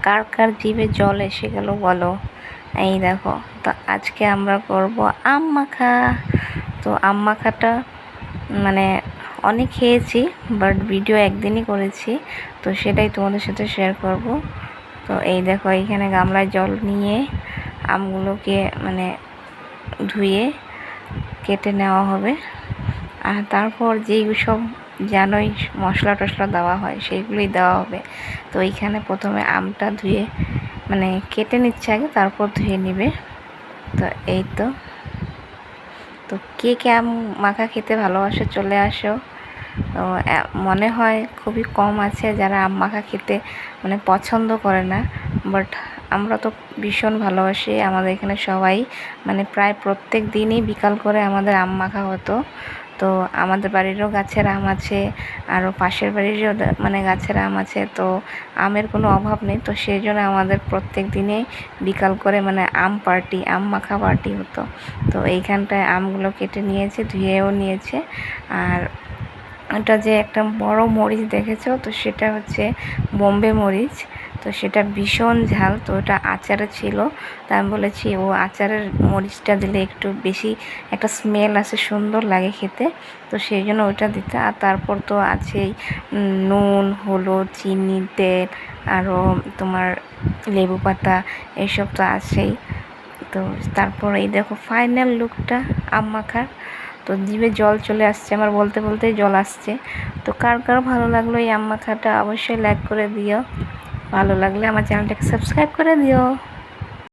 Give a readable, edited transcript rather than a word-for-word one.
কার কার জিভে জল এসে গেল বলো। এই দেখো, তো আজকে আমরা করব আম মাখা। তো আম মাখাটা মানে অনেক খেয়েছি, বাট ভিডিও একদিনই করেছি, তো সেটাই তোমাদের সাথে শেয়ার করব। তো এই দেখো, এইখানে গামলায় জল নিয়ে আমগুলোকে মানে ধুয়ে কেটে নেওয়া হবে। আর তারপর যেই সব জানোই মশলা টশলা দেওয়া হয় সেইগুলোই দেওয়া হবে। তো এইখানে প্রথমে আমটা ধুয়ে মানে কেটে নিচ্ছে আগে, তারপর ধুয়ে নেবে। তো এই তো কে কে আম মাখা খেতে ভালোবাসে চলে আসো। তো মনে হয় খুবই কম আছে যারা আম মাখা খেতে মানে পছন্দ করে না, বাট আমরা তো ভীষণ ভালোবাসি। আমাদের এখানে সবাই মানে প্রায় প্রত্যেক দিনই বিকাল করে আমাদের আম মাখা হতো। তো আমাদের বাড়িরও গাছের আম আছে, আরও পাশের বাড়িরও মানে গাছের আম আছে, তো আমের কোনো অভাব নেই। তো সেই জন্য আমাদের প্রত্যেক দিনেই বিকাল করে মানে আম মাখা পার্টি হতো। তো এইখানটায় আমগুলো কেটে নিয়েছে, ধুয়েও নিয়েছে। আর ওটা যে একটা বড় মরিচ দেখেছো, তো সেটা হচ্ছে বোম্বে মরিচ। তো সেটা ভীষণ ঝাল, তো ওটা আচারে ছিল। তা আমি বলেছি ও আচারের মরিচটা দিলে একটু বেশি একটা স্মেল আসে, সুন্দর লাগে খেতে, তো সেই জন্য ওইটা দিতে। আর তারপর তো আছেই নুন, হলুদ, চিনি, তেল, আরও তোমার লেবু পাতা, এইসব তো আছেই। তো তারপর এই দেখো ফাইনাল লুকটা আম মাখার। তো জিভে জল চলে আসছে আমার, বলতে বলতেই জল আসছে। তো কার কার ভালো লাগলো এই আম মাখাটা অবশ্যই লাইক করে দিও। ভালো লাগলে আমার চ্যানেলটাকে সাবস্ক্রাইব করে দিও।